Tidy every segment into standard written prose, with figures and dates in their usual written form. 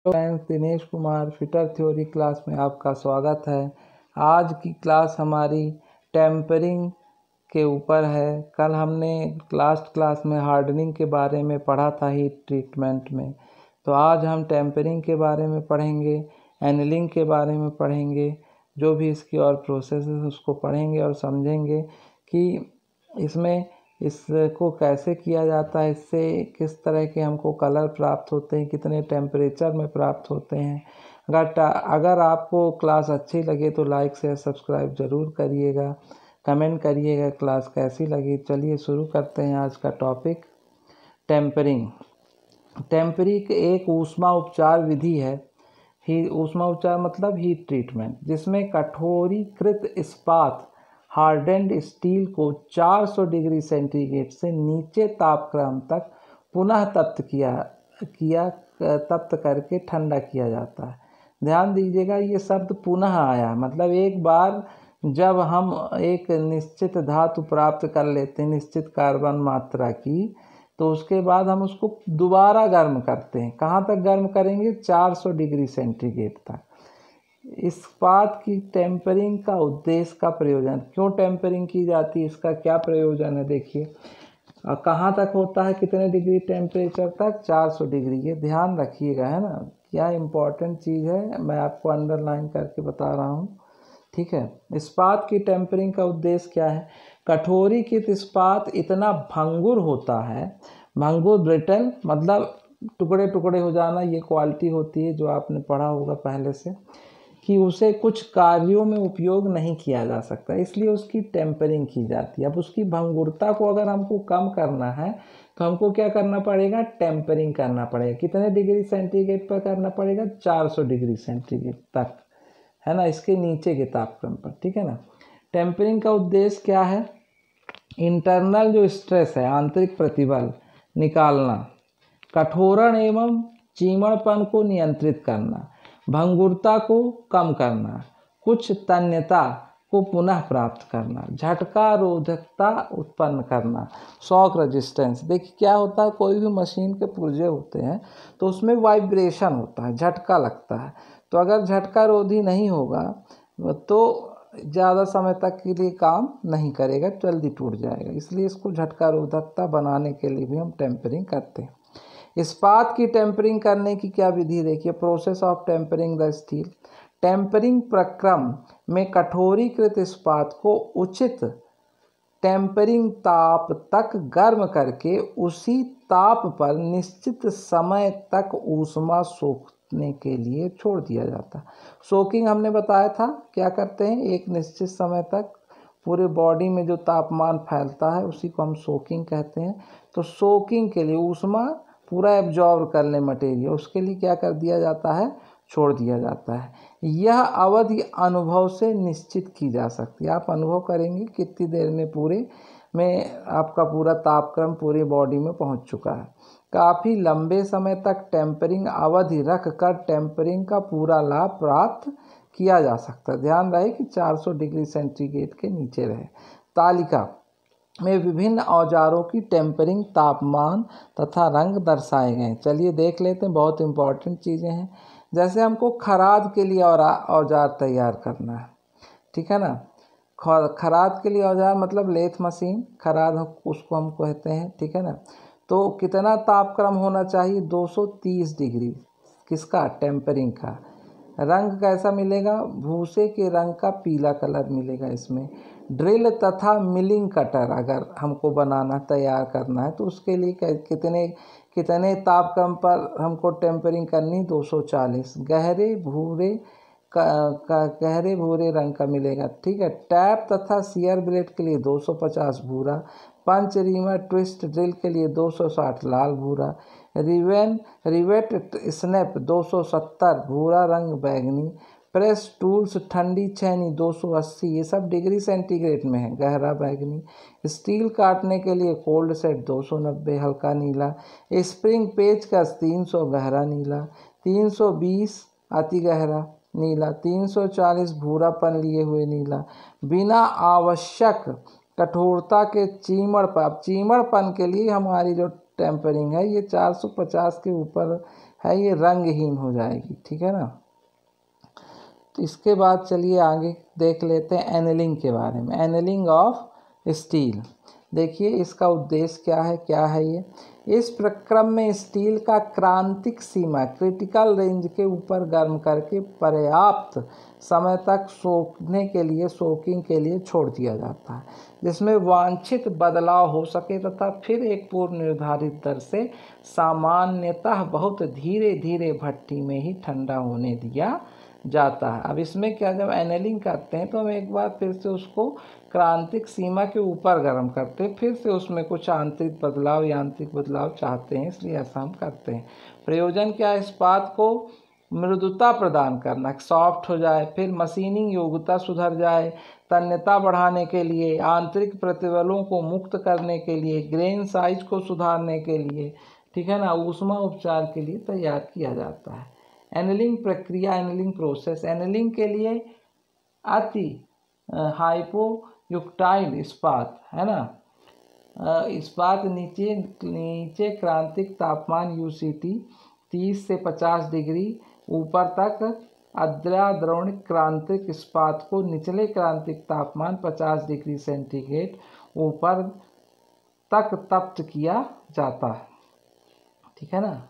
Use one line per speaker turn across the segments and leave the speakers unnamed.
Friends, Dinesh Kumar fitter theory class में आपका स्वागत है। आज की क्लास हमारी टेम्परिंग के ऊपर है। कल हमने लास्ट क्लास में हार्डनिंग के बारे में पढ़ा था हीट ट्रीटमेंट में, तो आज हम टेम्परिंग के बारे में पढ़ेंगे, एनीलिंग के बारे में पढ़ेंगे। जो भी इसकी और प्रोसेस है उसको पढ़ेंगे और समझेंगे कि इसमें इसको कैसे किया जाता है, इससे किस तरह के हमको कलर प्राप्त होते हैं, कितने टेम्परेचर में प्राप्त होते हैं। अगर आपको क्लास अच्छी लगे तो लाइक शेयर सब्सक्राइब ज़रूर करिएगा, कमेंट करिएगा क्लास कैसी लगी। चलिए शुरू करते हैं आज का टॉपिक, टेम्परिंग। टेम्परिंग एक ऊष्मा उपचार विधि है। ऊष्मा उपचार मतलब हीट ट्रीटमेंट, जिसमें कठोरीकृत इस्पात हार्डेंड स्टील को 400 डिग्री सेंटीग्रेड से नीचे तापक्रम तक पुनः तप्त करके ठंडा किया जाता है। ध्यान दीजिएगा, ये शब्द पुनः आया, मतलब एक बार जब हम एक निश्चित धातु प्राप्त कर लेते हैं निश्चित कार्बन मात्रा की, तो उसके बाद हम उसको दोबारा गर्म करते हैं। कहाँ तक गर्म करेंगे? 400 डिग्री सेंटीग्रेड तक। इस्पात की टेम्परिंग का उद्देश्य का प्रयोजन, क्यों टेम्परिंग की जाती है, इसका क्या प्रयोजन है, देखिए। कहाँ तक होता है, कितने डिग्री टेम्परेचर तक? 400 डिग्री। ये ध्यान रखिएगा, है ना, क्या इम्पोर्टेंट चीज़ है, मैं आपको अंडरलाइन करके बता रहा हूँ, ठीक है। इस्पात की टेम्परिंग का उद्देश्य क्या है? कठोरीकृत इस्पात इतना भंगुर होता है, भंगुर ब्रिटल मतलब टुकड़े टुकड़े हो जाना, ये क्वालिटी होती है जो आपने पढ़ा होगा पहले से, कि उसे कुछ कार्यों में उपयोग नहीं किया जा सकता, इसलिए उसकी टेम्परिंग की जाती है। अब उसकी भंगुरता को अगर हमको कम करना है तो हमको क्या करना पड़ेगा? टेम्परिंग करना पड़ेगा। कितने डिग्री सेंटीग्रेड पर करना पड़ेगा? 400 डिग्री सेंटीग्रेड तक, है ना, इसके नीचे के तापक्रम पर, ठीक है ना। टेम्परिंग का उद्देश्य क्या है? इंटरनल जो स्ट्रेस है, आंतरिक प्रतिबल निकालना, कठोरण एवं चीमड़पन को नियंत्रित करना, भंगुरता को कम करना, कुछ तन्यता को पुनः प्राप्त करना, झटका रोधकता उत्पन्न करना, शॉक रेजिस्टेंस। देखिए क्या होता है, कोई भी मशीन के पुर्जे होते हैं तो उसमें वाइब्रेशन होता है, झटका लगता है, तो अगर झटका रोधी नहीं होगा तो ज़्यादा समय तक के लिए काम नहीं करेगा, जल्दी टूट जाएगा। इसलिए इसको झटका रोधकता बनाने के लिए भी हम टेम्परिंग करते हैं। इस्पात की टेम्परिंग करने की क्या विधि, देखिए। Process of tempering the steel. Tempering प्रक्रम में कठोरीकृत इस्पात को उचित टेम्परिंग ताप तक गर्म करके उसी ताप पर निश्चित समय तक ऊष्मा सोखने के लिए छोड़ दिया जाता है। सोकिंग हमने बताया था, क्या करते हैं, एक निश्चित समय तक पूरे बॉडी में जो तापमान फैलता है उसी को हम सोकिंग कहते हैं। तो सोकिंग के लिए ऊष्मा पूरा एब्जॉर्ब कर ले मटेरियल, उसके लिए क्या कर दिया जाता है? छोड़ दिया जाता है। यह अवधि अनुभव से निश्चित की जा सकती है। आप अनुभव करेंगे कितनी देर में पूरे में आपका पूरा तापक्रम पूरी बॉडी में पहुंच चुका है। काफ़ी लंबे समय तक टेम्परिंग अवधि रख कर टेम्परिंग का पूरा लाभ प्राप्त किया जा सकता है। ध्यान रहे कि 400 डिग्री सेंटीग्रेड के नीचे रहे। तालिका में विभिन्न औजारों की टेम्परिंग तापमान तथा रंग दर्शाए गए। चलिए देख लेते हैं, बहुत इंपॉर्टेंट चीज़ें हैं। जैसे हमको खराद के लिए औजार तैयार करना है, ठीक है ना। खराद के लिए औजार मतलब लेथ मशीन, खराद उसको हम कहते हैं, ठीक है ना। तो कितना तापक्रम होना चाहिए? 230 डिग्री। किसका? टेम्परिंग का। रंग कैसा मिलेगा? भूसे के रंग का पीला कलर मिलेगा इसमें। ड्रिल तथा मिलिंग कटर अगर हमको बनाना तैयार करना है तो उसके लिए कितने तापक्रम पर हमको टेम्परिंग करनी? 240। गहरे भूरे रंग का मिलेगा, ठीक है। टैप तथा सियर ब्लेड के लिए 250 भूरा। पंच रीमर ट्विस्ट ड्रिल के लिए 260 लाल भूरा। रिवेट स्नैप 270 भूरा रंग बैगनी। प्रेस टूल्स ठंडी छेनी 280, ये सब डिग्री सेंटीग्रेड में है, गहरा बैगनी। स्टील काटने के लिए कोल्ड सेट 290 हल्का नीला। स्प्रिंग पेचकस 300 गहरा नीला। 320 अति गहरा नीला। 340 भूरापन लिए हुए नीला। बिना आवश्यक कठोरता के चीमड़पन के लिए हमारी जो टेम्परिंग है ये 450 के ऊपर है ये रंगहीन हो जाएगी, ठीक है ना। तो इसके बाद चलिए आगे देख लेते हैं एनीलिंग के बारे में। एनीलिंग ऑफ स्टील, देखिए इसका उद्देश्य क्या है ये। इस प्रक्रम में स्टील का क्रांतिक सीमा क्रिटिकल रेंज के ऊपर गर्म करके पर्याप्त समय तक सोकिंग के लिए छोड़ दिया जाता है, जिसमें वांछित बदलाव हो सके तथा फिर एक पूर्व निर्धारित दर से सामान्यतः बहुत धीरे धीरे भट्टी में ही ठंडा होने दिया जाता है। अब इसमें क्या, जब एनीलिंग करते हैं तो हम एक बार फिर से उसको क्रांतिक सीमा के ऊपर गर्म करते हैं, फिर से उसमें कुछ आंतरिक बदलाव यांत्रिक बदलाव चाहते हैं, इसलिए ऐसा हम करते हैं। प्रयोजन क्या है, इस्पात को मृदुता प्रदान करना, सॉफ्ट हो जाए, फिर मशीनिंग योग्यता सुधर जाए, तन्यता बढ़ाने के लिए, आंतरिक प्रतिबलों को मुक्त करने के लिए, ग्रेन साइज को सुधारने के लिए, ठीक है ना, ऊष्मा उपचार के लिए तैयार किया जाता है। एनीलिंग प्रक्रिया, एनीलिंग प्रोसेस, एनीलिंग के लिए अति हाइपोयुक्टाइल इस्पात, है ना, इस्पात नीचे क्रांतिक तापमान UCT 30 से 50 डिग्री ऊपर तक अद्राद्रवणिक क्रांतिक इस्पात को निचले क्रांतिक तापमान 50 डिग्री सेंटीग्रेड ऊपर तक तप्त किया जाता है, ठीक है ना।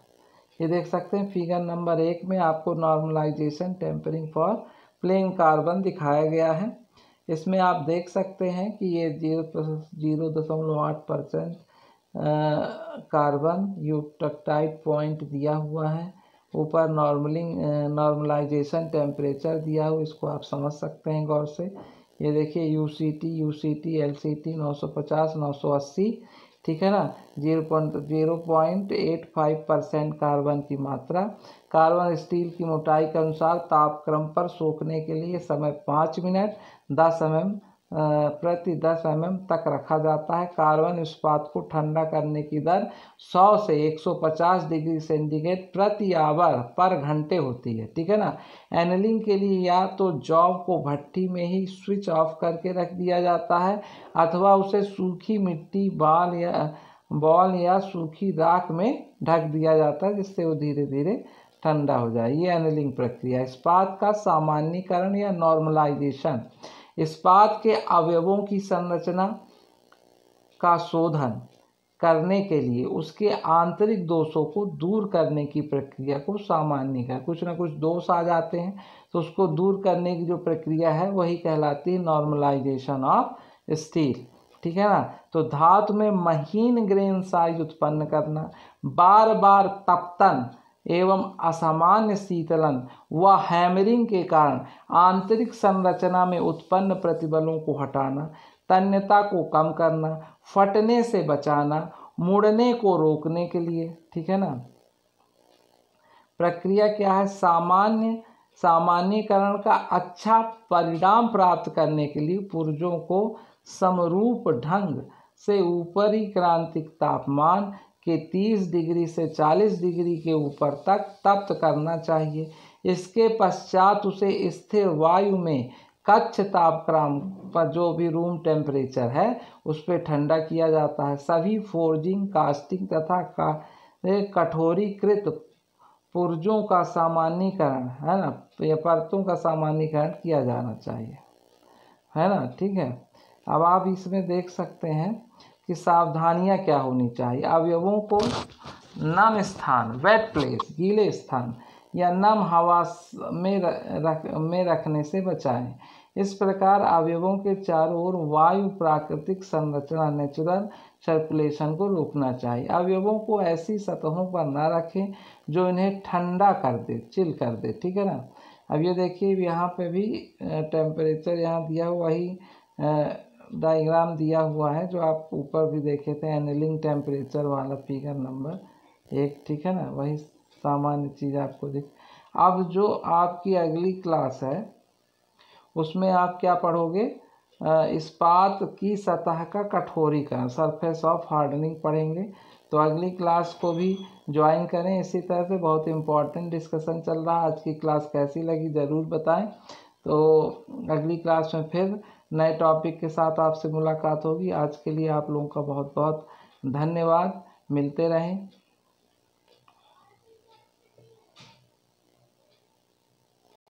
ये देख सकते हैं फिगर नंबर 1 में आपको normalisation tempering for plain carbon दिखाया गया है। इसमें आप देख सकते हैं कि ये 0.8% कार्बन यूटेक्टाइड पॉइंट दिया हुआ है, ऊपर नॉर्मलाइजेशन टेम्परेचर दिया हुआ, इसको आप समझ सकते हैं गौर से। ये देखिए UCT LCT 950 980, ठीक है ना, 0.85% कार्बन की मात्रा। कार्बन स्टील की मोटाई के अनुसार तापक्रम पर सोखने के लिए समय 5 मिनट 10 mm प्रति 10 mm तक रखा जाता है। कार्बन इस्पात को ठंडा करने की दर 100 से 150 डिग्री सेंटीग्रेड प्रति आवर पर घंटे होती है, ठीक है ना। एनीलिंग के लिए या तो जॉब को भट्टी में ही स्विच ऑफ करके रख दिया जाता है, अथवा उसे सूखी मिट्टी बॉल या सूखी राख में ढक दिया जाता है, जिससे वो धीरे धीरे ठंडा हो जाए। ये एनीलिंग प्रक्रिया। इस्पात का सामान्यीकरण या नॉर्मलाइजेशन, इस्पात के अवयवों की संरचना का शोधन करने के लिए उसके आंतरिक दोषों को दूर करने की प्रक्रिया को सामान्यीकरण, कुछ ना कुछ दोष आ जाते हैं तो उसको दूर करने की जो प्रक्रिया है वही कहलाती है नॉर्मलाइजेशन ऑफ स्टील, ठीक है ना। तो धातु में महीन ग्रेन साइज उत्पन्न करना, बार बार तपतन एवं असामान्य शीतलन व हैमरिंग के कारण आंतरिक संरचना में उत्पन्न प्रतिबलों को हटाना, तन्यता को कम करना, फटने से बचाना, मुड़ने को रोकने के लिए, ठीक है ना। प्रक्रिया क्या है, सामान्यीकरण का अच्छा परिणाम प्राप्त करने के लिए पुर्जों को समरूप ढंग से ऊपरी क्रांतिक तापमान के 30 डिग्री से 40 डिग्री के ऊपर तक तप्त करना चाहिए। इसके पश्चात उसे स्थिर वायु में कक्ष तापक्रम पर, जो भी रूम टेम्परेचर है, उस पर ठंडा किया जाता है। सभी फोर्जिंग, कास्टिंग तथा कठोरीकृत पुर्जों का सामान्यीकरण, है ना, या परतों का सामान्यीकरण किया जाना चाहिए, है ना, ठीक है। अब आप इसमें देख सकते हैं कि सावधानियां क्या होनी चाहिए। अवयवों को नम स्थान, वेट प्लेस, गीले स्थान या नम हवा में रखने से बचाएं। इस प्रकार अवयवों के चारों ओर वायु प्राकृतिक संरचना, नेचुरल सर्कुलेशन को रोकना चाहिए। अवयवों को ऐसी सतहों पर न रखें जो इन्हें ठंडा कर दे, चिल कर दे, ठीक है ना। अब ये देखिए यहाँ पे भी टेम्परेचर यहाँ दिया हुआ, वही डायग्राम दिया हुआ है जो आप ऊपर भी देखे थे, एनीलिंग टेम्परेचर वाला फिगर नंबर 1, ठीक है ना, वही सामान्य चीज़ आपको दिख। अब जो आपकी अगली क्लास है उसमें आप क्या पढ़ोगे, इस्पात की सतह का कठोरीकरण, सरफेस ऑफ हार्डनिंग पढ़ेंगे। तो अगली क्लास को भी ज्वाइन करें। इसी तरह से बहुत इम्पोर्टेंट डिस्कशन चल रहा है। आज की क्लास कैसी लगी ज़रूर बताएं। तो अगली क्लास में फिर नए टॉपिक के साथ आपसे मुलाकात होगी। आज के लिए आप लोगों का बहुत बहुत धन्यवाद। मिलते रहें।